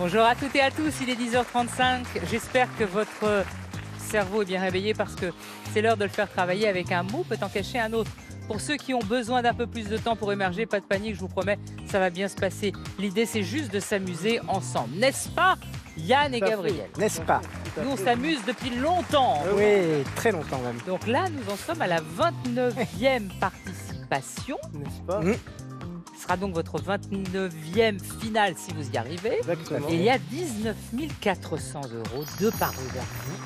Bonjour à toutes et à tous, il est 10h35. J'espère que votre cerveau est bien réveillé parce que c'est l'heure de le faire travailler avec un mot peut en cacher un autre. Pour ceux qui ont besoin d'un peu plus de temps pour émerger, pas de panique, je vous promets, ça va bien se passer. L'idée, c'est juste de s'amuser ensemble. N'est-ce pas, Yann et Gabriel? N'est-ce pas? Nous, on s'amuse depuis longtemps. Oui, très longtemps même. Donc là, nous en sommes à la 29e participation. N'est-ce pas? Ce sera donc votre 29e finale si vous y arrivez. Exactement. Et il y a 19 400 € de parure vers vous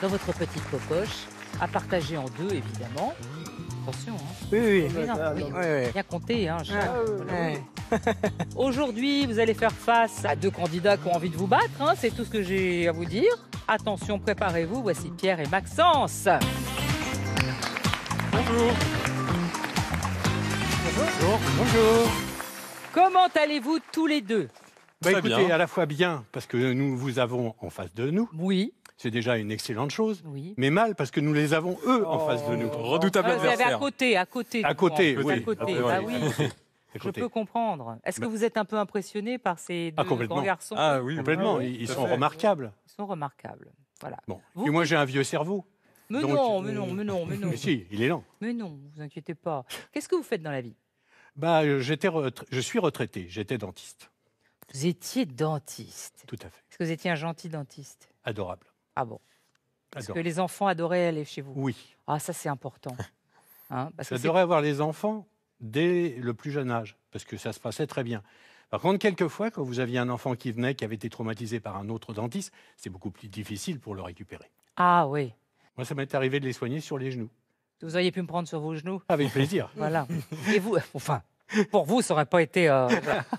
dans votre petite poche, à partager en deux évidemment. Attention, hein. Oui, oui. Oui, non, oui. Oui. Bien compté, hein, Charles. Ouais. Aujourd'hui, vous allez faire face à deux candidats qui ont envie de vous battre, hein, c'est tout ce que j'ai à vous dire. Attention, préparez-vous, voici Pierre et Maxence. Bonjour. Bonjour. Bonjour. Comment allez-vous tous les deux? Bah, Très écoutez, bien. à la fois bien, parce que nous vous avons en face de nous, Oui, c'est déjà une excellente chose, oui. mais mal, parce que nous les avons, eux, en face de nous. Redoutable Ah, vous avez à adversaire. côté, à côté. À côté, tout le monde. oui. À côté, Ah, bah ouais. oui. À Je côté. peux comprendre. Est-ce que vous êtes un peu impressionné par ces deux complètement. grands garçons? Ah oui, Complètement, oui, oui, ils tout à sont fait. remarquables. Ils sont remarquables. Voilà. Bon. Vous- Et moi, j'ai un vieux cerveau. Mais Donc, non, mais non, mais non, mais non. Mais si, il est lent. Mais non, vous inquiétez pas. Qu'est-ce que vous faites dans la vie? Bah, je suis retraité, j'étais dentiste. Vous étiez dentiste. Tout à fait. Est-ce que vous étiez un gentil dentiste? Adorable. Ah bon? Parce que Adorable. les enfants adoraient aller chez vous. Oui. Ah, ça c'est important. Hein, parce que c'est- J'adorais avoir les enfants dès le plus jeune âge, parce que ça se passait très bien. Par contre, quelquefois, quand vous aviez un enfant qui venait, qui avait été traumatisé par un autre dentiste, c'est beaucoup plus difficile pour le récupérer. Ah oui. Moi, ça m'est arrivé de les soigner sur les genoux. Vous auriez pu me prendre sur vos genoux. Avec plaisir. Voilà. Et vous, enfin, pour vous, ça n'aurait pas été.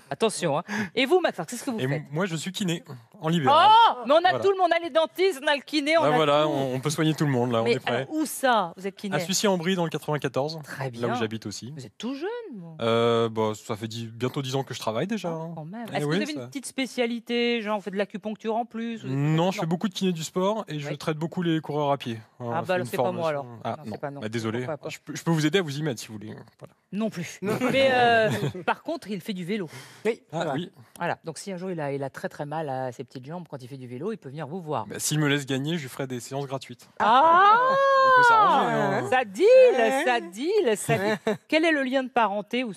Attention. Hein. Et vous, Max, qu'est-ce que vous Et faites? moi, je suis kiné, en Oh, libéral. mais on a Voilà. tout le monde, on a les dentistes, on a le kiné, on Là, a voilà, tout. on peut soigner tout le monde, là, on Mais est prêt. alors, où ça? Vous êtes kiné? À Sucy-en-Brie, dans le 94, Très là bien. où j'habite aussi. Vous êtes tout jeune, vous. Bah, ça fait bientôt 10 ans que je travaille déjà. hein. Quand même. Eh Est-ce que oui, vous avez ça. une petite spécialité, genre vous faites de l'acupuncture en plus? Non, je fais beaucoup de kiné du sport et je Oui. traite beaucoup les coureurs à pied. Voilà, Ah, c'est bah, alors, une c'est pas moi, alors. formation. Ah, Non, c'est non. pas non. Bah, désolé. Pourquoi pas. Je peux vous aider à vous y mettre si vous voulez. Voilà. Non plus. Mais par contre, il fait du vélo. Oui. Ah voilà. oui, Voilà. Donc si un jour il a très très mal à ses petites jambes quand il fait du vélo, il peut venir vous voir. bah, s'il me laisse gagner, je lui ferai des séances gratuites. Ah, On peut s'arranger. hein. ça deal, ça deal, ça deal. Quel est le lien de parenté ou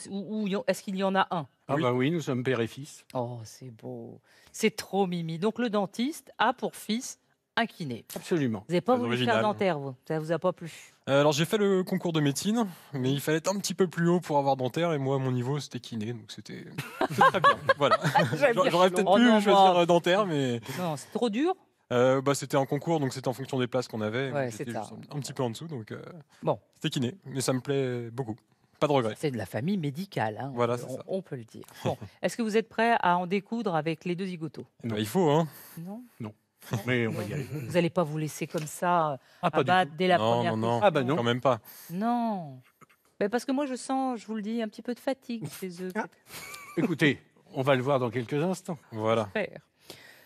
est-ce qu'il y en a un? Ah Oui. bah oui, nous sommes père et fils. Oh, c'est beau. C'est trop mimi. Donc le dentiste a pour fils un kiné. Absolument. Vous n'avez pas Très voulu faire original. dentaire, vous? Ça vous a pas plu? Alors j'ai fait le concours de médecine, mais il fallait être un petit peu plus haut pour avoir dentaire et moi mon niveau c'était kiné, donc c'était très bien. Voilà. J'aime bien. J'aurais peut-être Oh pu non, choisir moi. dentaire, mais Non, c'est trop dur. bah, c'était un concours, donc c'était en fonction des places qu'on avait. Ouais, Moi, c'est j'étais ça. juste un petit peu en dessous, donc Bon. c'était kiné, mais ça me plaît beaucoup. Pas de regret. C'est de la famille médicale, hein, Voilà, c'est ça. on peut le dire. Bon. Est-ce que vous êtes prêt à en découdre avec les deux zigotos? Non. Bah, il faut, hein. Non. Mais on va y aller. Vous n'allez pas vous laisser comme ça Ah, pas du abattre dès la Non, première non, non. question. Ah bah non. Quand même pas. Non. Mais parce que moi, je sens, je vous le dis, un petit peu de fatigue chez eux. Ah. Écoutez, on va le voir dans quelques instants. Voilà. J'espère.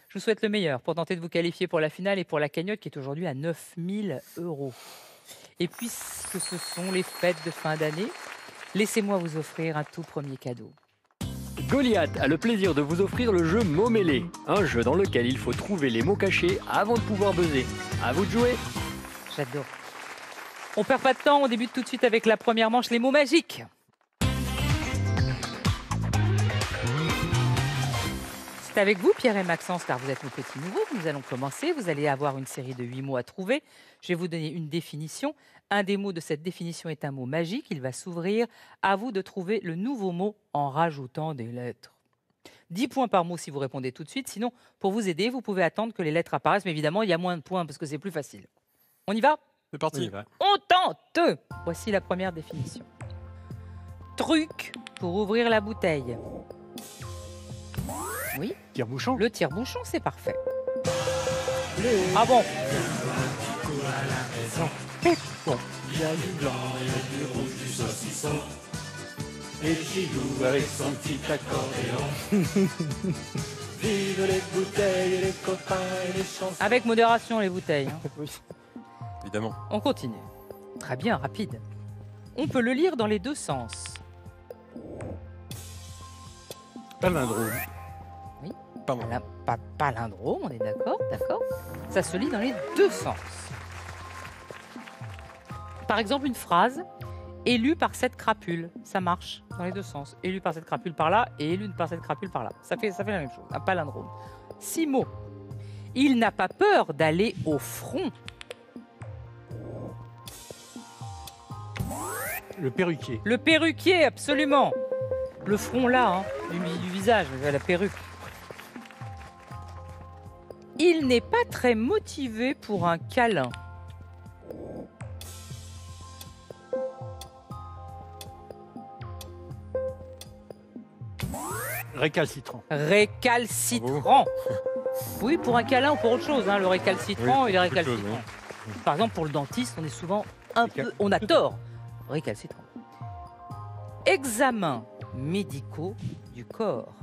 Je vous souhaite le meilleur pour tenter de vous qualifier pour la finale et pour la cagnotte qui est aujourd'hui à 9 000 €. Et puisque ce sont les fêtes de fin d'année, laissez-moi vous offrir un tout premier cadeau. Goliath a le plaisir de vous offrir le jeu Mots mêlés, un jeu dans lequel il faut trouver les mots cachés avant de pouvoir buzzer. À vous de jouer. J'adore. On perd pas de temps, on débute tout de suite avec la première manche, les mots magiques. C'est avec vous, Pierre et Maxence, car vous êtes nos petits nouveaux, que nous allons commencer. Vous allez avoir une série de 8 mots à trouver. Je vais vous donner une définition. Un des mots de cette définition est un mot magique. Il va s'ouvrir. À vous de trouver le nouveau mot en rajoutant des lettres. 10 points par mot si vous répondez tout de suite. Sinon, pour vous aider, vous pouvez attendre que les lettres apparaissent. Mais évidemment, il y a moins de points parce que c'est plus facile. On y va? C'est parti. On tente. Voici la première définition. Truc pour ouvrir la bouteille. Oui, Tire-bouchon. le tire-bouchon, c'est parfait. Ah bon? Et Gilou avec son petit accordéon. Vive les bouteilles et les copains et les chansons. Avec modération, les bouteilles. hein. Oui. Évidemment. On continue. Très bien, rapide. On peut le lire dans les deux sens. Palindrome. Pardon. Voilà. pas palindrome, on est d'accord, d'accord. Ça se lit dans les deux sens. Par exemple, une phrase élue par cette crapule, ça marche dans les deux sens. Élu par cette crapule par là et élu par cette crapule par là. Ça fait la même chose, un palindrome. 6 mots. Il n'a pas peur d'aller au front. Le perruquier. Le perruquier, absolument. Le front là, hein, du visage, la perruque. Il n'est pas très motivé pour un câlin. Récalcitrant. Récalcitrant. Oui, pour un câlin ou pour autre chose. Hein. Le récalcitrant, Oui, il est beaucoup de choses, récalcitrant. Par exemple, pour le dentiste, on est souvent un peu... On a tort. Récalcitrant. Examens médicaux du corps.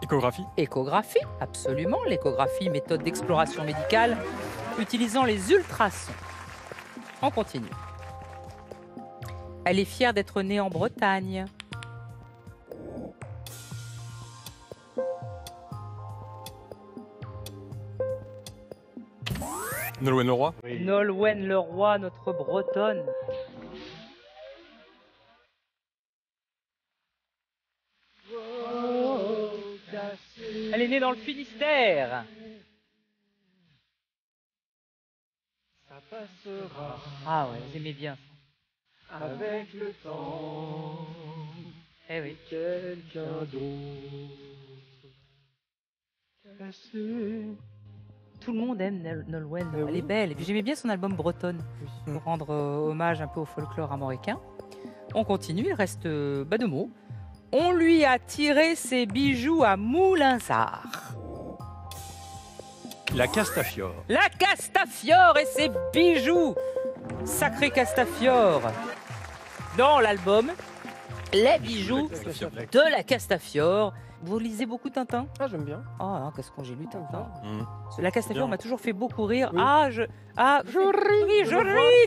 Échographie. Échographie, absolument. L'échographie, méthode d'exploration médicale utilisant les ultrasons. On continue. Elle est fière d'être née en Bretagne. Nolwenn Leroy. Nolwenn Leroy, notre bretonne. Elle est née dans le Finistère. Ça passera Ah ouais, vous aimez bien ça. avec le temps. Eh oui. Quelqu'un d'autre. Cassé. Tout le monde aime Nolwenn. Eh Elle oui. est belle. Et puis j'aimais bien son album Bretonne Oui. pour rendre hommage un peu au folklore armoricain. On continue, il reste 2 mots. On lui a tiré ses bijoux à Moulinsart. La Castafiore. La Castafiore et ses bijoux. Sacré Castafiore. Dans l'album, les bijoux de la Castafiore. Vous lisez beaucoup Tintin? Ah, j'aime bien. Ah, qu'est-ce que j'ai lu Tintin. Mmh. La Castafiore Bien. m'a toujours fait beaucoup rire. Oui. Je ris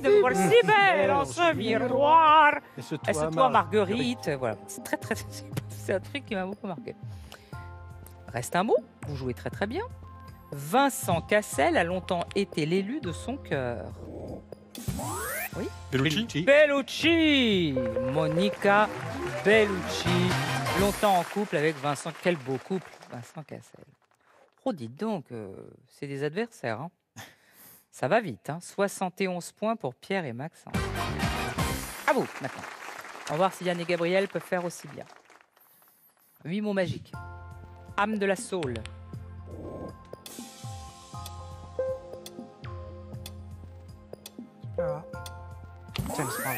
de me voir si belle en ce miroir. Et ce Et c'est toi, Marguerite. Voilà, c'est très très. C'est un truc qui m'a beaucoup marqué. Reste un mot. Vous jouez très très bien. Vincent Cassel a longtemps été l'élu de son cœur. Bellucci. Bellucci, Monica Bellucci, longtemps en couple avec Vincent. Quel beau couple, Vincent Cassel. Oh, dites donc, c'est des adversaires. Hein. Ça va vite. Hein. 71 points pour Pierre et Maxence. À vous, maintenant. On va voir si Yann et Gabriel peuvent faire aussi bien. 8 mots magiques. Âme de la Saule. Ah.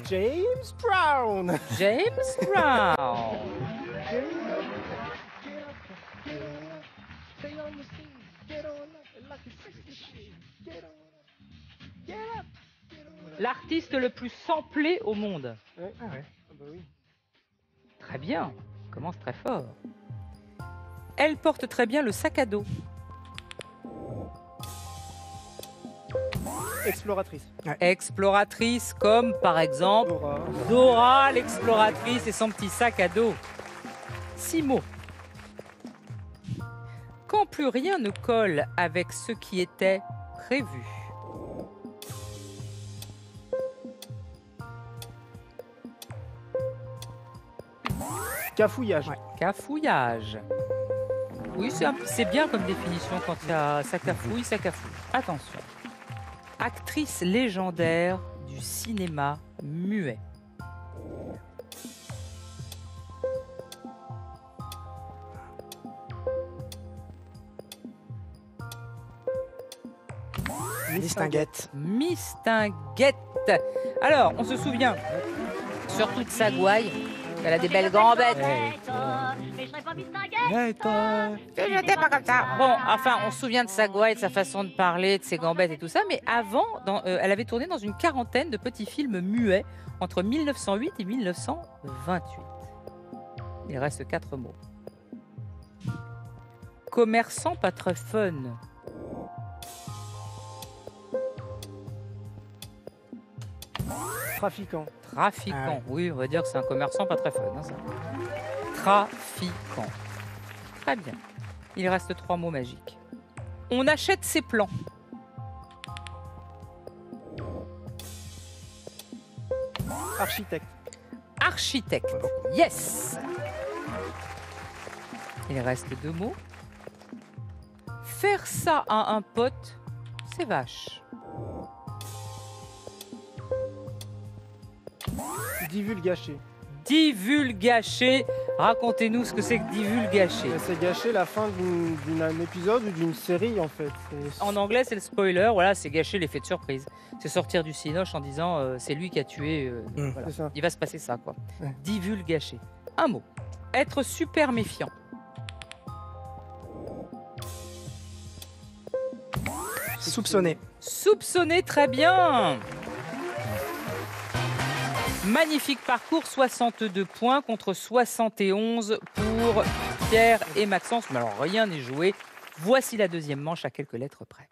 James Brown. James Brown. L'artiste le plus samplé au monde. Ouais. Ah ouais. Ah bah oui. Très bien, on commence très fort. Elle porte très bien le sac à dos. Exploratrice. Exploratrice comme par exemple Dora. Dora l'exploratrice et son petit sac à dos. 6 mots. Quand plus rien ne colle avec ce qui était prévu. Cafouillage. Cafouillage. Oui, c'est bien comme définition quand il y a ça cafouille, ça cafouille. Attention. Actrice légendaire du cinéma muet. Mistinguette. Mistinguette. Alors, on se souvient surtout de sa gouaille. Elle a des belles gambettes. J'étais pas comme ça. Bon, enfin, on se souvient de sa gouaille, de sa façon de parler, de ses gambettes et tout ça. Mais avant, elle avait tourné dans une quarantaine de petits films muets entre 1908 et 1928. Il reste 4 mots. Commerçant pas très fun. Trafiquant. Trafiquant. Ah ouais. Oui, on va dire que c'est un commerçant pas très fun. Hein, ça. Trafiquant. Très bien. Il reste 3 mots magiques. On achète ses plans. Architecte. Architecte. Yes. Il reste 2 mots. Faire ça à un pote, c'est vache. Divulgacher. Divulgacher. Racontez-nous ce que c'est que divulgacher. C'est gâcher la fin d'un épisode ou d'une série en fait. En anglais, c'est le spoiler. Voilà, c'est gâcher l'effet de surprise. C'est sortir du cinoche en disant c'est lui qui a tué. Voilà. C'est ça. Il va se passer ça, quoi. Ouais. Divulgacher. Un mot. Être super méfiant. Soupçonné. Soupçonner, très bien. Magnifique parcours, 62 points contre 71 pour Pierre et Maxence. Mais alors, rien n'est joué. Voici la deuxième manche à quelques lettres près.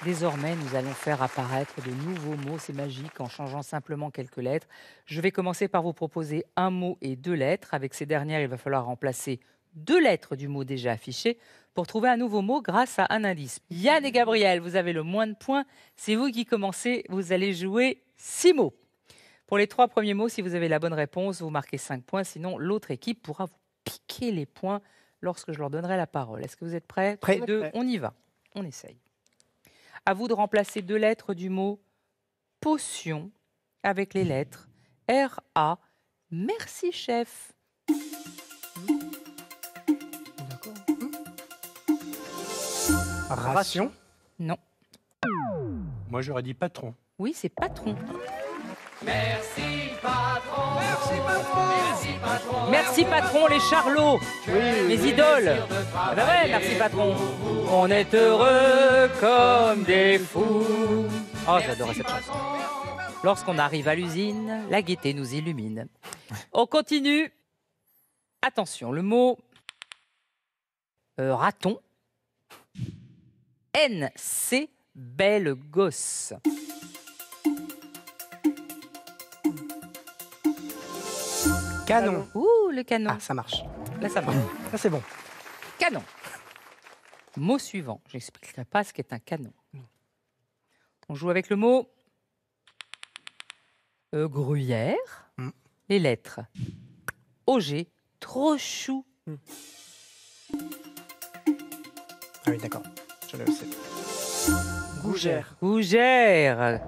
Désormais, nous allons faire apparaître de nouveaux mots. C'est magique en changeant simplement quelques lettres. Je vais commencer par vous proposer un mot et 2 lettres. Avec ces dernières, il va falloir remplacer 2 lettres du mot déjà affiché pour trouver un nouveau mot grâce à un indice. Yann et Gabriel, vous avez le moins de points. C'est vous qui commencez. Vous allez jouer 6 mots. Pour les 3 premiers mots, si vous avez la bonne réponse, vous marquez 5 points. Sinon, l'autre équipe pourra vous piquer les points lorsque je leur donnerai la parole. Est-ce que vous êtes prêts? Prêt. Tous les deux, on y va. On essaye. À vous de remplacer 2 lettres du mot potion avec les lettres R-A. Merci, chef. D'accord. Ration. Non. Moi, j'aurais dit patron. Oui, c'est patron. Merci patron, les charlots, mes idoles. Ah bah ouais, merci patron. On est heureux comme des fous. Oh, j'adorais cette chanson. Lorsqu'on arrive à l'usine, la gaieté nous illumine. On continue. Attention, le mot raton. NC, belle gosse. Canon. Ouh, le canon. Ah, ça marche. Là, ça marche. Ça, c'est bon. Canon. Mot suivant. Je n'expliquerai pas ce qu'est un canon. On joue avec le mot gruyère. Mm. Les lettres. OG. Trop chou. Ah oui, d'accord. Je le sais. Gougère. Gougère.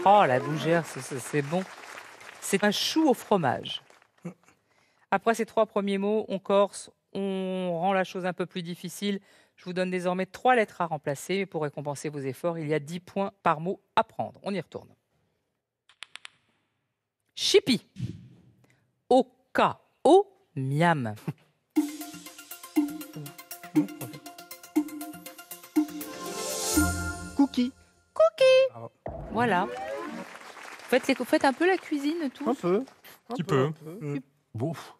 Oh, la gougère, c'est bon. C'est un chou au fromage. Après ces 3 premiers mots, on corse, on rend la chose un peu plus difficile. Je vous donne désormais 3 lettres à remplacer. Pour récompenser vos efforts, il y a 10 points par mot à prendre. On y retourne. Chippy. O-K-O, miam. Cookie. Voilà. Faites un peu la cuisine, tout. Un peu. Un Petit peu. peu. un peu. Bouf.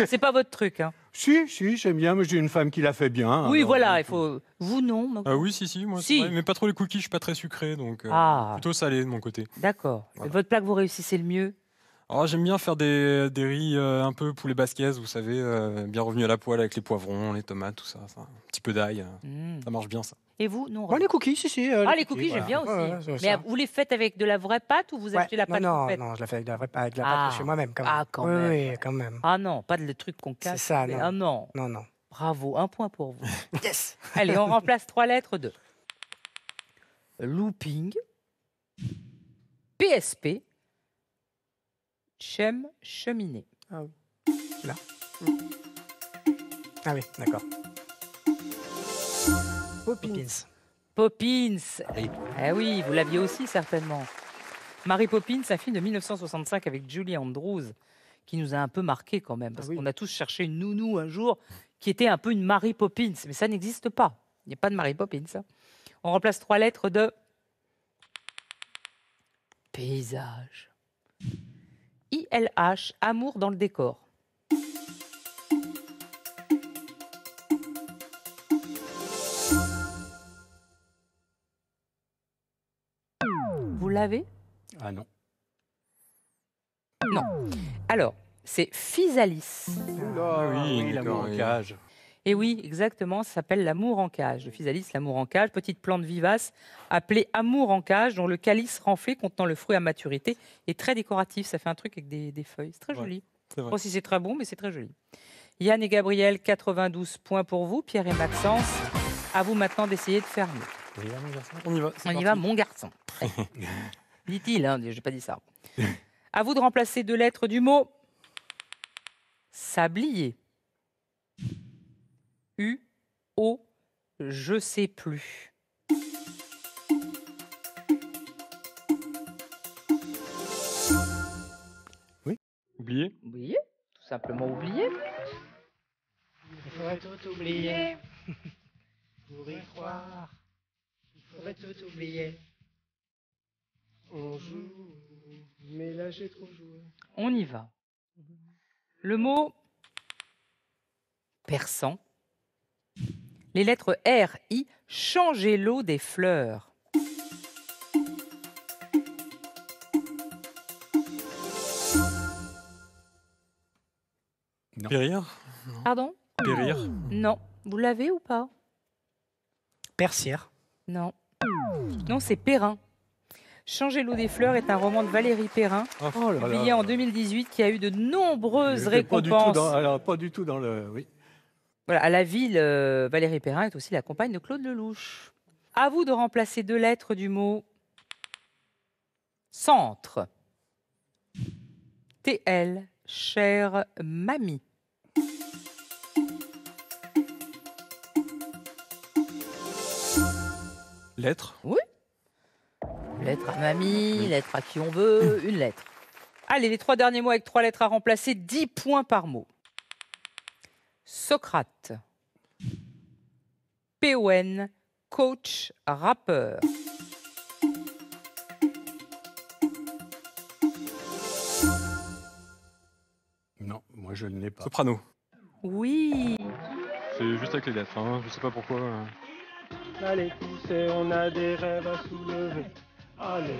C'est pas votre truc, hein. Si, j'aime bien, mais j'ai une femme qui l'a fait bien. Oui, alors, voilà, il faut. Vous non. donc- Ah oui, si, moi, Si. c'est vrai, mais pas trop les cookies, je suis pas très sucré, donc Ah, plutôt salé de mon côté. d'accord. Voilà. Votre plat que vous réussissez le mieux? Alors j'aime bien faire des riz un peu poulet basquez, vous savez, bien revenu à la poêle avec les poivrons, les tomates, tout ça, un petit peu d'ail, Mm. ça marche bien ça. Et vous, non? Bon, les cookies, si. Ah, les cookies, j'aime voilà. bien aussi. Ouais, ouais, c'est Mais ça. vous les faites avec de la vraie pâte ou vous achetez la pâte non, faite? non, je la fais avec de la vraie pâte, avec la Ah. pâte de chez moi-même, quand même. Ah, quand oui, même. Oui, quand même. Ah non, pas de trucs qu'on casse. C'est ça, non. Ah non. Non. Bravo, 1 point pour vous. Yes. Allez, on remplace 3 lettres de looping, PSP, cheminée. Ah oui, d'accord. Poppins. Poppins. Oui. Eh oui, vous l'aviez aussi certainement. Mary Poppins, un film de 1965 avec Julie Andrews, qui nous a un peu marqué quand même, parce Ah oui. qu'on a tous cherché une nounou un jour qui était un peu une Mary Poppins, mais ça n'existe pas. Il n'y a pas de Mary Poppins. Hein. On remplace 3 lettres de paysage. ILH, amour dans le décor. l'avez? Ah non. Alors, c'est Physalis. Oula, oui, l'amour d'accord, en oui. cage. Et oui, exactement, ça s'appelle l'amour en cage. Le Physalis, l'amour en cage, petite plante vivace appelée amour en cage, dont le calice renflé contenant le fruit à maturité est très décoratif. Ça fait un truc avec des feuilles. C'est très Ouais, joli. c'est vrai. Bon, si c'est très bon, mais c'est très joli. Yann et Gabriel, 92 points pour vous. Pierre et Maxence, à vous maintenant d'essayer de faire mieux. On y va. c'est On y parti. va, mon garçon. Dit-il, hein, je n'ai pas dit ça. À vous de remplacer deux lettres du mot sablier. U, O, je sais plus. Oublié. Oublié, tout simplement oublié. Il faudrait tout oublier. Pour y croire. Il faudrait tout oublier. On joue, mais là j'ai trop joué. On y va. Le mot persan. Les lettres R, I, changer l'eau des fleurs. Non. Périr. Pardon? Périr. Non. Vous l'avez ou pas? Persière. Non. Non, c'est Perrin. Changer l'eau des fleurs est un roman de Valérie Perrin, Oh là publié là. en 2018, qui a eu de nombreuses J'étais pas du tout récompenses. alors, pas du tout dans le. Oui. Voilà, à la ville, Valérie Perrin est aussi la compagne de Claude Lelouch. À vous de remplacer deux lettres du mot centre. TL, chère mamie. Lettre. Lettre à mamie, lettre à qui on veut, une lettre. Allez, les trois derniers mots avec trois lettres à remplacer, 10 points par mot. Socrate. PON, coach, rappeur. Non, moi je ne l'ai pas. Soprano. Oui. C'est juste avec les lettres. Hein. Je sais pas pourquoi. Allez, poussez, on a des rêves à soulever. Allez,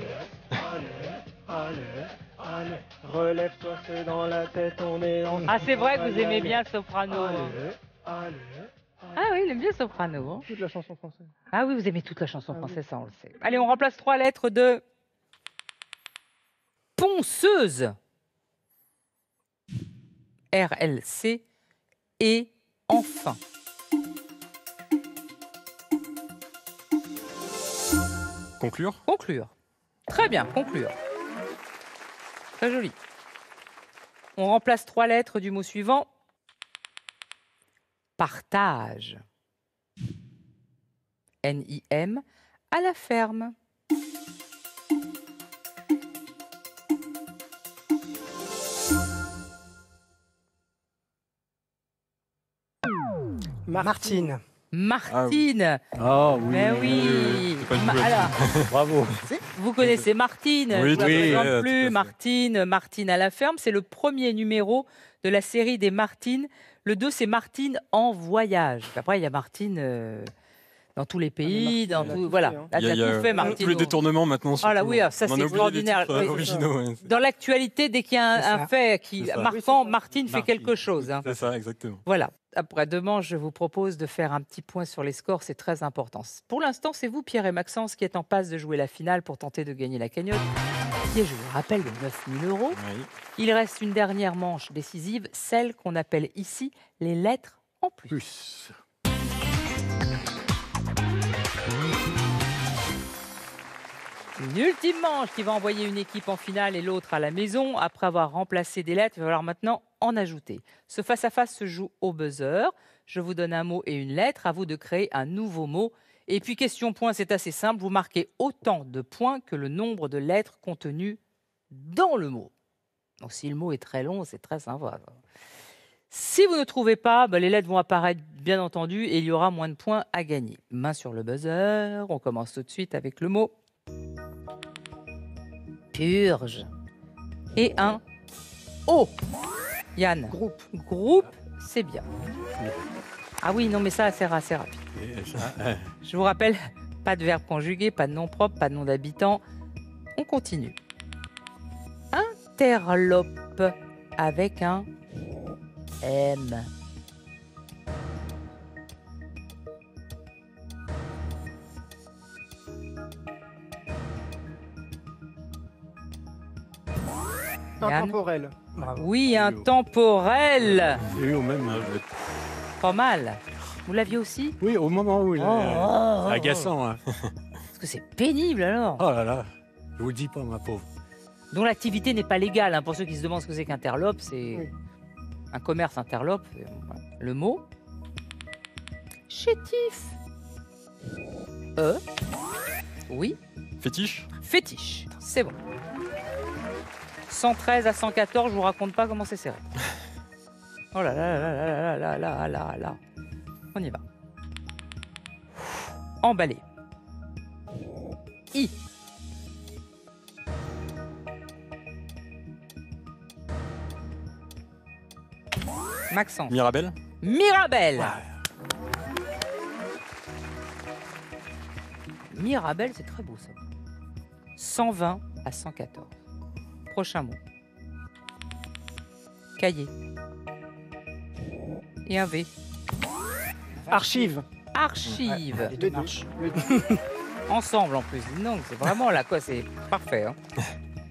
allez, allez, allez. Relève-toi, c'est dans la tête, on est en. Ah, c'est vrai que vous aimez bien le soprano. Allez, hein. allez. Ah oui, il aime bien le soprano. hein. Toute la chanson française. Ah oui, vous aimez toute la chanson Ah oui. française, ça on le sait. Allez, on remplace trois lettres de ponceuse. RLC et enfin. Conclure. Conclure. Très bien, conclure. Très joli. On remplace trois lettres du mot suivant. Partage. NIM à la ferme. Martine. Martine. Ah oui. Mais oui. C'est pas une boîte. Alors, Bravo. vous connaissez Martine. Oui, je vous la oui, présente tout à plus. fait. Martine, Martine à la ferme. C'est le premier numéro de la série des Martines. Le 2, c'est Martine en voyage. Après, il y a Martine dans tous les pays. Martine, dans elle a tout, tout voilà. fait, hein. Là, Il y a, tu as tout fait, tous Martine. les détournements maintenant. Ah là, surtout. oui, alors ça, On en c'est a oublié des extraordinaire. titres, Oui. originaux. Ouais. Dans l'actualité, dès qu'il y a C'est un ça. fait qui C'est ça. marquant, Oui, c'est ça. Martine fait Martine. quelque chose. hein. C'est ça, exactement. Voilà. Après demain, je vous propose de faire un petit point sur les scores, c'est très important. Pour l'instant, c'est vous, Pierre et Maxence, qui êtes en passe de jouer la finale pour tenter de gagner la cagnotte, qui est, je vous le rappelle, de 9 000 €. Oui. Il reste une dernière manche décisive, celle qu'on appelle ici les lettres en plus. Plus. Une ultime manche qui va envoyer une équipe en finale et l'autre à la maison. Après avoir remplacé des lettres, il va falloir maintenant en ajouter. Ce face-à-face se joue au buzzer. Je vous donne un mot et une lettre. À vous de créer un nouveau mot. Et puis, question point, c'est assez simple. Vous marquez autant de points que le nombre de lettres contenues dans le mot. Donc, si le mot est très long, c'est très sympa. Si vous ne trouvez pas, les lettres vont apparaître, bien entendu, et il y aura moins de points à gagner. Main sur le buzzer. On commence tout de suite avec le mot purge. Et un O. Yann. Groupe. Groupe, c'est bien. Ah oui, non, mais ça, c'est assez rapide. Et ça, Je vous rappelle, pas de verbe conjugué, pas de nom propre, pas de nom d'habitant. On continue. Interlope avec un M. Yann. Intemporel. Bravo. Oui, un temporel. J'ai eu au même âge. Pas mal. Vous l'aviez aussi? Oui, au moment où. Oh, oh, C'est agaçant, hein. Parce que c'est pénible alors. Oh là là, je vous le dis pas, ma pauvre. Dont l'activité n'est pas légale. Hein. Pour ceux qui se demandent ce que c'est qu'interlope, c'est Oui. un commerce interlope. Voilà. Le mot chétif. Oui, Fétiche. fétiche. C'est bon. 113 à 114, je vous raconte pas comment c'est serré. Oh là là là là là là là là là. On y va. Emballé. I. Maxence. Mirabelle. Mirabelle. Mirabelle, c'est très beau ça. 120 à 114. Prochain mot. Cahier. Et un V. Archive. Archive. Les deux marches. Ensemble en plus. Non, c'est vraiment là quoi, c'est parfait. Hein.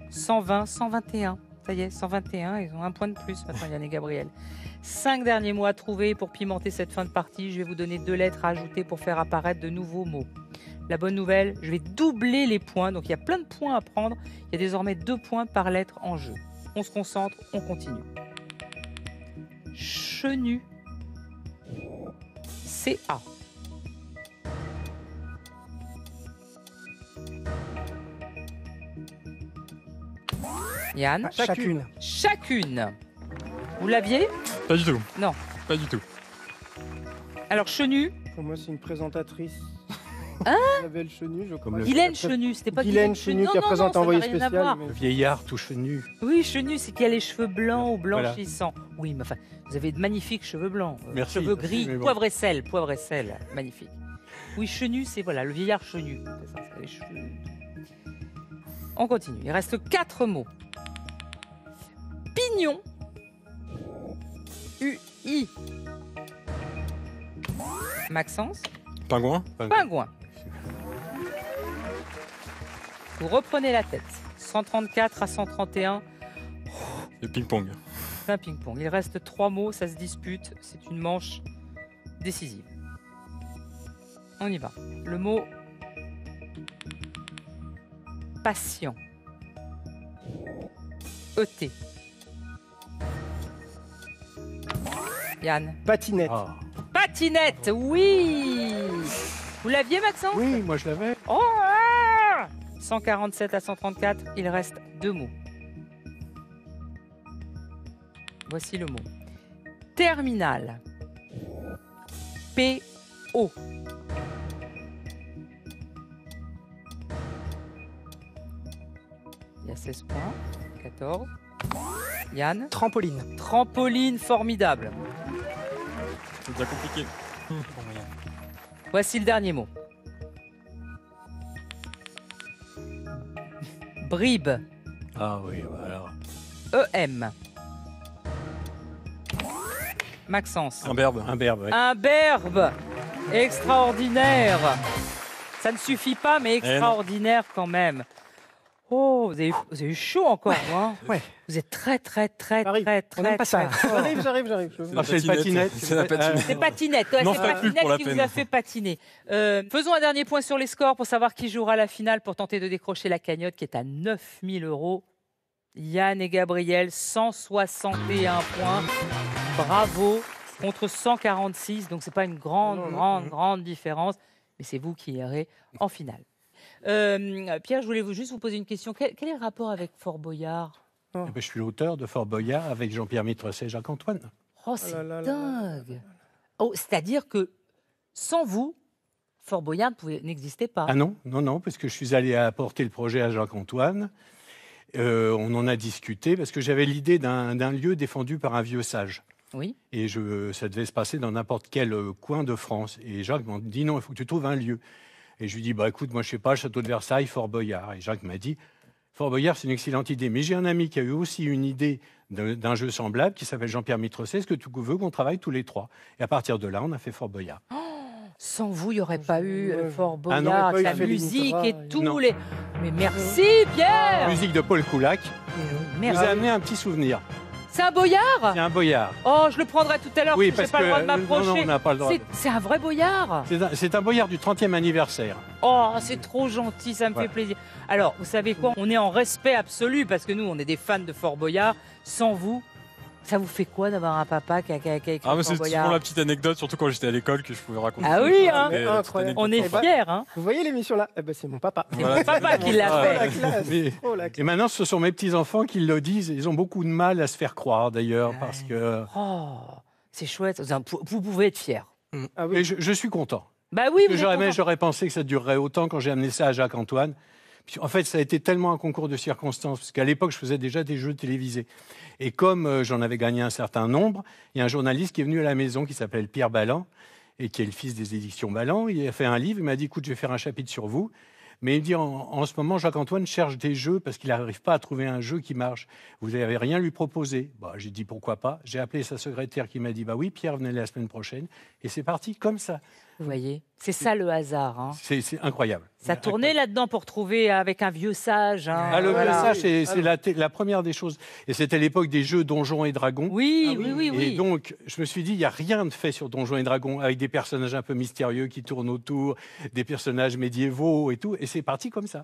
120, 121. Ça y est, 121, ils ont un point de plus maintenant, Yann et Gabriel. 5 derniers mots à trouver pour pimenter cette fin de partie. Je vais vous donner 2 lettres à ajouter pour faire apparaître de nouveaux mots. La bonne nouvelle, je vais doubler les points. Donc il y a plein de points à prendre. Il y a désormais 2 points par lettre en jeu. On se concentre, on continue. Chenu. C-A. Yann. Chacune. Chacune. Vous l'aviez? Pas du tout. Non. Pas du tout. Alors, Chenu. Pour moi, c'est une présentatrice. Hein? Isabelle Chenu, je crois. Comme le- Guylaine Chenu. C'était pas Guylaine Chenu qui a présenté un Envoyé spécial. mais- Le vieillard tout chenu. Oui, Chenu, c'est qui a les cheveux blancs ou blanchissants. Oui, mais enfin, vous avez de magnifiques cheveux blancs. Merci. Cheveux gris, Mais bon. poivre et sel, magnifique. Oui, Chenu, c'est voilà, le vieillard Chenu. C'est ça, c'est les cheveux. On continue. Il reste 4 mots. Pignon. U-I. Maxence. Pingouin. Pingouin. Vous reprenez la tête. 134 à 131, Et ping-pong. c'est un ping-pong. Il reste 3 mots, ça se dispute. C'est une manche décisive. On y va. Le mot patient. E-T. Yann. Patinette. Ah. Patinette, oui. Vous l'aviez, Maxence? Oui, moi je l'avais. Oh ah 147 à 134, il reste 2 mots. Voici le mot. Terminal. P-O. Il y a 16 points. 14. Yann. Trampoline. Trampoline formidable. C'est déjà compliqué. Voici le dernier mot. Bribe. Ah oui, voilà. E-M. Maxence. Un berbe. Un berbe, ouais. Un berbe. Extraordinaire. Ça ne suffit pas, mais extraordinaire quand même. Oh, vous avez eu chaud encore, hein. Ouais. Vous êtes très, très, très, Arrive. très, On n'aime très, pas ça. très fort. J'arrive. Ah, c'est le patinette. C'est la patinette. C'est patinette, ouais, N'en c'est faites plus patinette pour la qui vous peine. a fait patiner. Faisons un dernier point sur les scores pour savoir qui jouera la finale pour tenter de décrocher la cagnotte qui est à 9000 €. Yann et Gabriel, 161 points. Bravo. Contre 146, donc c'est pas une grande différence, mais c'est vous qui irez en finale. Pierre, je voulais juste vous poser une question. Quel est le rapport avec Fort Boyard? Eh ben, je suis l'auteur de Fort Boyard avec Jean-Pierre Mitrecet et Jacques-Antoine. Oh, c'est là là là dingue. Oh, c'est-à-dire que sans vous, Fort Boyard n'existait pas. Ah non, parce que je suis allé apporter le projet à Jacques-Antoine. On en a discuté parce que j'avais l'idée d'un lieu défendu par un vieux sage. Oui. Et ça devait se passer dans n'importe quel coin de France. Et Jacques m'a dit non, il faut que tu trouves un lieu. Et je lui dis, bah écoute, moi je sais pas, château de Versailles, Fort Boyard. Et Jacques m'a dit, Fort Boyard, c'est une excellente idée. Mais j'ai un ami qui a eu aussi une idée d'un jeu semblable qui s'appelle Jean-Pierre Mitrocet. Est-ce que tu veux qu'on travaille tous les trois? Et à partir de là, on a fait Fort Boyard. Sans vous, il n'y aurait pas eu Fort Ah non, Boyard, il y aurait la pas eu Félix musique Mitra, et et tous non. les... Mais merci, Pierre. Musique de Paul Coulac. Merde. Vous ai amené un petit souvenir. C'est un boyard? C'est un boyard. Oh, je le prendrai tout à l'heure Oui, parce parce que j'ai pas le droit de que non, non, m'approcher. on n'a pas le droit. C'est un vrai boyard. C'est un boyard du 30e anniversaire. Oh, c'est trop gentil, ça me Voilà. fait plaisir. Alors, vous savez quoi? On est en respect absolu parce que nous, on est des fans de Fort Boyard. Sans vous, ça vous fait quoi d'avoir un papa qui a écrit Ah, mais Fort c'est Boyard? souvent la petite anecdote, surtout quand j'étais à l'école, que je pouvais raconter. Ah oui, hein. C'était la petite Incroyable. anecdote On est sympa. fiers, hein. Vous voyez l'émission là? Eh ben, c'est mon papa. C'est Voilà. mon papa qui l'a Oh, fait. la classe. Mais- Oh, la Et classe. maintenant, ce sont mes petits-enfants qui le disent. Ils ont beaucoup de mal à se faire croire, d'ailleurs, parce que... Oh, c'est chouette. Vous pouvez être fiers. Ah Mais oui. je suis content. Bah oui, vous êtes Jamais content. j'aurais pensé que ça durerait autant quand j'ai amené ça à Jacques-Antoine. Puis, en fait, ça a été tellement un concours de circonstances, parce qu'à l'époque, je faisais déjà des jeux télévisés. Et comme j'en avais gagné un certain nombre, il y a un journaliste qui est venu à la maison qui s'appelle Pierre Balland, et qui est le fils des éditions Balland. Il a fait un livre, il m'a dit, écoute, je vais faire un chapitre sur vous. Mais il me dit, en ce moment, Jacques-Antoine cherche des jeux parce qu'il n'arrive pas à trouver un jeu qui marche. Vous n'avez rien à lui proposer. Bah, j'ai dit, pourquoi pas. J'ai appelé sa secrétaire qui m'a dit, bah oui, Pierre, venez la semaine prochaine. Et c'est parti comme ça. Vous voyez, c'est ça le hasard. Hein. C'est incroyable. Ça tournait là-dedans pour trouver avec un vieux sage. Hein. Ah, le Voilà. message, c'est la première des choses. Et c'était l'époque des jeux Donjons et Dragons. Oui, Ah oui. oui, oui, oui. Et donc, je me suis dit, il n'y a rien de fait sur Donjons et Dragons, avec des personnages un peu mystérieux qui tournent autour, des personnages médiévaux et tout. Et c'est parti comme ça.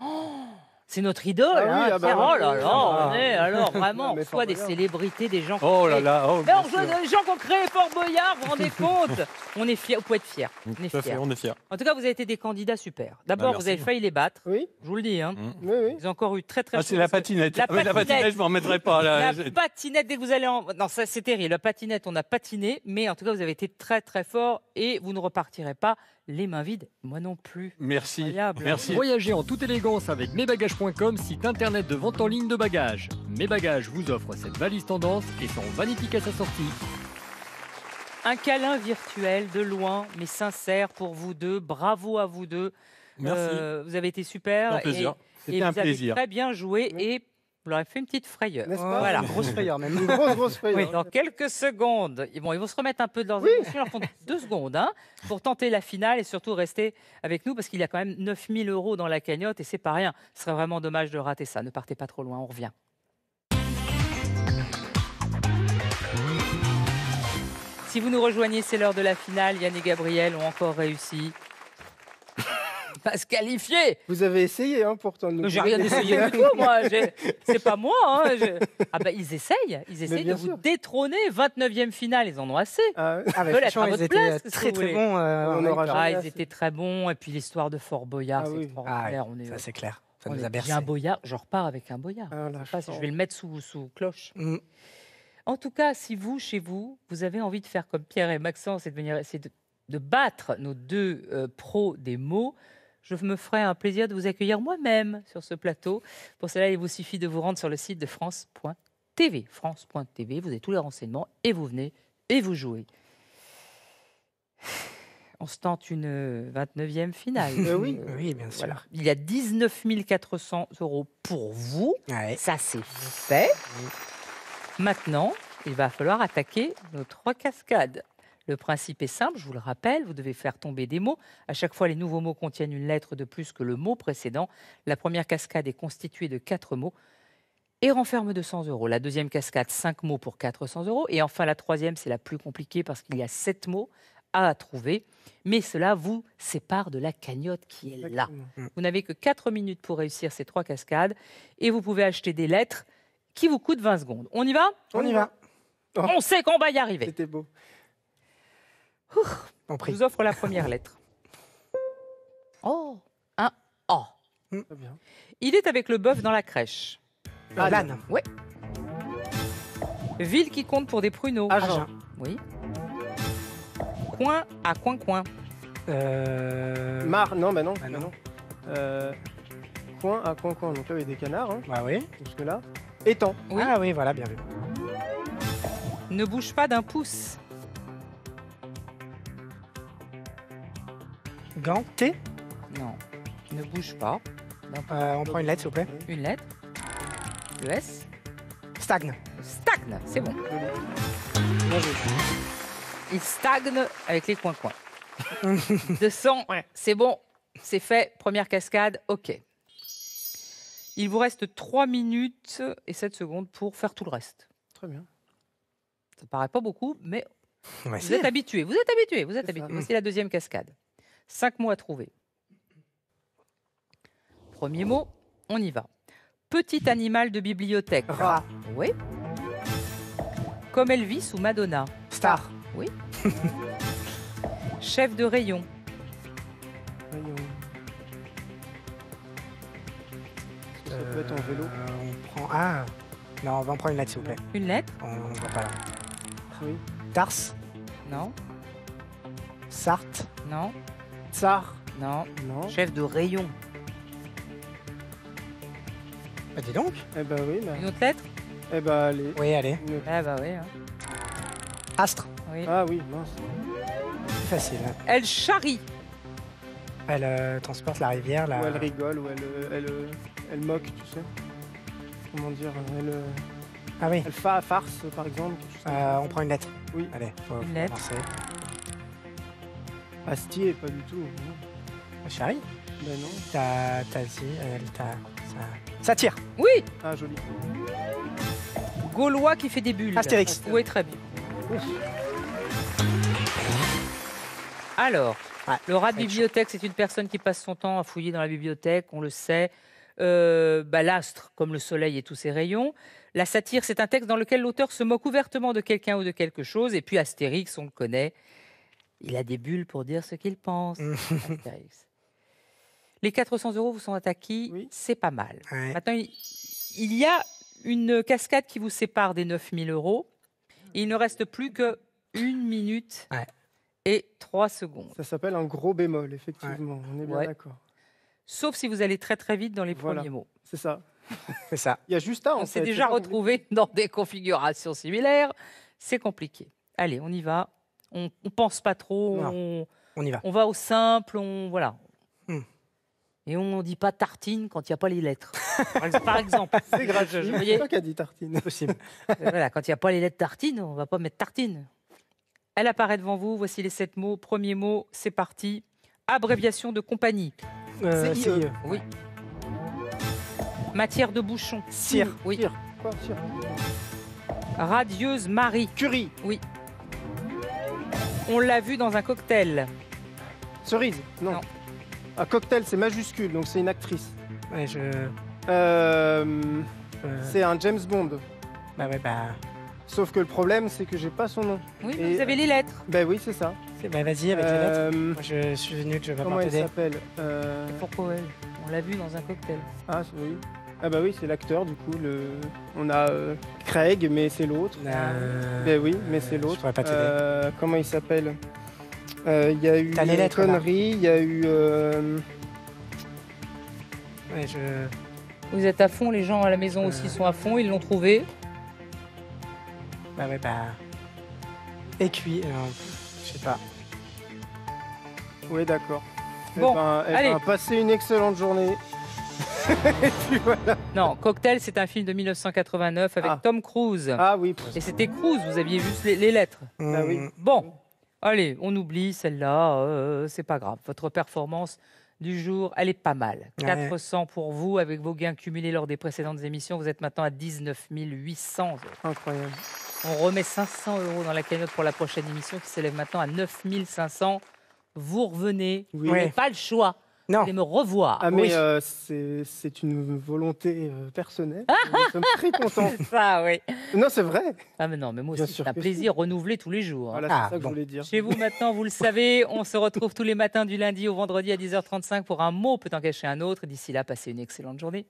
C'est notre idole. Ah oui, hein, ah bah Pierre. oui. Oh là là, Ah. on est alors vraiment, mais on Fort reçoit des Boyard. célébrités, des gens. Oh là là, oh, Mais bien on sûr. reçoit des gens qui ont créé Fort Boyard, vous vous rendez compte? On est fiers, vous pouvez être fiers. On est Tout à fait, fiers. on est fiers. En tout cas, vous avez été des candidats super. D'abord, merci. vous avez failli les battre, Oui, je vous le dis. Hein. oui, oui. Ils ont encore eu très très Ah, chaud c'est la parce que patinette. La Ah oui, la patinette. patinette, je m'en remettrai pas. Là. La patinette, dès que vous allez en... Non, ça c'est terrible. La patinette, on a patiné, mais en tout cas, vous avez été très très fort et vous ne repartirez pas les mains vides. Moi non plus. Merci. Incroyable. Merci. Voyagez en toute élégance avec mesbagages.com, site internet de vente en ligne de bagages. Mes Bagages vous offre cette valise tendance et son Vanity à sa sortie. Un câlin virtuel de loin, mais sincère pour vous deux. Bravo à vous deux. Merci. Vous avez été super. Un plaisir. Et C'était un vous avez plaisir. très bien joué Oui. et vous leur avez fait une petite frayeur. N'est-ce pas? Voilà. Grosse frayeur même. Une grosse frayeur. Oui, dans quelques secondes, ils vont se remettre un peu de leurs émotions. Il leur faut 2 secondes hein, pour tenter la finale et surtout rester avec nous parce qu'il y a quand même 9 000 € dans la cagnotte et c'est pas rien. Ce serait vraiment dommage de rater ça. Ne partez pas trop loin, on revient. Si vous nous rejoignez, c'est l'heure de la finale. Yann et Gabriel ont encore réussi à se qualifier. Vous avez essayé hein, pourtant. de nous J'ai rien aider. essayé du tout, moi. C'est pas moi. Hein. Ah bah, ils essayent de bien vous sûr. détrôner. 29e finale, ils en ont assez. Ah, Ah, Veulent être franchement, à ils votre étaient place, qu'est-ce que très vous très voulez bons. On aura avec- jamais Ah, ils assez. étaient très bons. Et puis l'histoire de Fort Boyard, Ah c'est oui. extraordinaire. Ah On est, ça c'est clair. Ça on nous est- a bercé. J'ai un Boyard, je repars avec un Boyard. Ah, la Je sais pas si je chance. vais le mettre sous cloche. Mm. En tout cas, si vous, chez vous, vous avez envie de faire comme Pierre et Maxence et de venir essayer de battre nos deux pros des mots, je me ferai un plaisir de vous accueillir moi-même sur ce plateau. Pour cela, il vous suffit de vous rendre sur le site de France.tv. France.tv, vous avez tous les renseignements et vous venez et vous jouez. On se tente une 29e finale. Oui. Oui, bien sûr. Voilà. Il y a 19 400 € pour vous. Ouais. Ça, c'est fait. Maintenant, il va falloir attaquer nos 3 cascades. Le principe est simple, je vous le rappelle, vous devez faire tomber des mots. À chaque fois, les nouveaux mots contiennent une lettre de plus que le mot précédent. La première cascade est constituée de 4 mots et renferme 200 €. La deuxième cascade, 5 mots pour 400 €. Et enfin, la troisième, c'est la plus compliquée parce qu'il y a 7 mots à trouver. Mais cela vous sépare de la cagnotte qui est là. Exactement. Vous n'avez que 4 minutes pour réussir ces 3 cascades et vous pouvez acheter des lettres qui vous coûtent 20 secondes. On y va? On y va. Oh. On sait qu'on va y arriver. C'était beau. On Je prie. vous offre la première lettre. Oh, un A. Très bien. Il est avec le bœuf dans la crèche. Ah, l'âne. Ouais. Ville qui compte pour des pruneaux. Agen. Oui. Coin à coin. Mar, non, bah non. Ah bah non. non. Coin à coin. Donc là, il y a des canards, hein, Bah oui. jusque-là. Étang. Oui. Ah oui, voilà, bien vu. Ne bouge pas d'un pouce. Ganté. Non. Ne bouge pas. On prend une lettre, s'il vous plaît. Une lettre. Le S. Stagne. Stagne, c'est bon. Bien joué. Il stagne avec les coins-coins. 200, c'est bon, c'est fait. Première cascade, OK. Il vous reste 3 minutes et 7 secondes pour faire tout le reste. Très bien. Ça ne paraît pas beaucoup, mais On va vous essayer. êtes habitué. Vous êtes habitué, vous êtes C'est ça. habitué. Voici la deuxième cascade. 5 mots à trouver. Premier mot, on y va. Petit animal de bibliothèque. Rat. Oui. Comme Elvis ou Madonna. Star. Chef de rayon. Voyons. Ça peut être en vélo. On prend. Ah. Non, on va en prendre une lettre, s'il vous plaît. Une lettre. On va pas là. Oui. Tars. Non, Sarthe. non, Tsar. non. Non. Chef de rayon. Bah, dis donc. Eh ben oui. Bah, Une autre lettre. eh ben allez. Oui, allez. Une- Ah bah oui. Hein. Astre. Oui. Ah oui, mince. C'est facile. Hein. Elle charrie. Elle transporte la rivière. La... Ou elle rigole, ou elle moque, tu sais. Comment dire Ah oui. elle farce, par exemple. quelque chose comme ça. On prend une lettre. Oui. Allez, faut Une lettre. lancer. Astier, pas du tout. Non. Chérie, Ben non. t'as dit. Ça tire. Oui. Ah, joli. Gaulois qui fait des bulles. Astérix. Oui, très bien. Alors, Ouais, le rat de ça va être bibliothèque, c'est une personne qui passe son temps à fouiller dans la bibliothèque, on le sait. L'astre, comme le soleil et tous ses rayons. La satire, c'est un texte dans lequel l'auteur se moque ouvertement de quelqu'un ou de quelque chose. Et puis Astérix, on le connaît. Il a des bulles pour dire ce qu'il pense. Astérix. Les 400 € vous sont acquis, Oui. c'est pas mal. Ouais. Maintenant, il y a une cascade qui vous sépare des 9 000 €. Il ne reste plus que 1 minute Ouais. et 3 secondes. Ça s'appelle un gros bémol, effectivement. On est bien Ouais. d'accord. Sauf si vous allez très très vite dans les Voilà. premiers mots. C'est ça. C'est ça. Il y a juste ça, en On fait. s'est c'est déjà pas compliqué. retrouvé dans des configurations similaires. C'est compliqué. Allez, on y va. On pense pas trop. Non. On y va. On va au simple. Voilà. Hmm. Et on ne dit pas tartine quand il n'y a pas les lettres. Par exemple. C'est gratuit. Vous C'est voyez, toi qui as dit tartine. Possible. voilà, quand il n'y a pas les lettres tartine, on ne va pas mettre tartine. Elle apparaît devant vous. Voici les 7 mots. Premier mot, c'est parti. Abréviation de compagnie. CIE. CIE. Oui. Matière de bouchon. Cire. Oui. Cire. Quoi, cire Radieuse Marie. Curie. On l'a vu dans un cocktail. Cerise. Non. Non. Un cocktail, c'est majuscule, donc c'est une actrice. Ouais, Euh, c'est un James Bond. Bah ouais, bah. Sauf que le problème, c'est que j'ai pas son nom. Oui, Et- vous avez les lettres. Ben oui, c'est ça. Bah vas-y, avec les lettres. Euh, Moi, je suis nul, je vais comment pas il t'aider. s'appelle Pourquoi elle On l'a vu dans un cocktail. Ah oui. Ah bah oui, c'est l'acteur du coup. On a Craig, mais c'est l'autre. Ben oui, mais c'est Je l'autre. pourrais pas t'aider. Comment il s'appelle Il y a eu T'as les lettres, là. conneries, il y a eu. Ouais, Vous êtes à fond, les gens à la maison aussi sont à fond, ils l'ont trouvé. Bah ouais, bah. Écuit. Je sais pas. Oui, d'accord. Bon, allez. Passez une excellente journée. Et puis voilà. Non, Cocktail, c'est un film de 1989 avec Ah. Tom Cruise. Ah oui. Et c'était Cruise, vous aviez juste les lettres. Ah oui. Bon, allez, on oublie celle-là, c'est pas grave. Votre performance du jour, elle est pas mal. Ouais. 400 pour vous, avec vos gains cumulés lors des précédentes émissions. Vous êtes maintenant à 19 800 €. Incroyable. On remet 500 € dans la cagnotte pour la prochaine émission qui s'élève maintenant à 9 500. Vous revenez, Oui. vous n'avez pas le choix. Vous Non. allez me revoir. Ah mais Oui. c'est une volonté personnelle. Nous sommes très contents. C'est ça, oui. Non, c'est vrai. Ah mais non, mais moi Bien aussi, sûr c'est un que plaisir renouvelé tous les jours. hein. Voilà, Ah, c'est ça que bon. je voulais dire. Chez vous maintenant, vous le savez, on se retrouve tous les matins du lundi au vendredi à 10h35 pour un mot peut en cacher un autre. D'ici là, passez une excellente journée.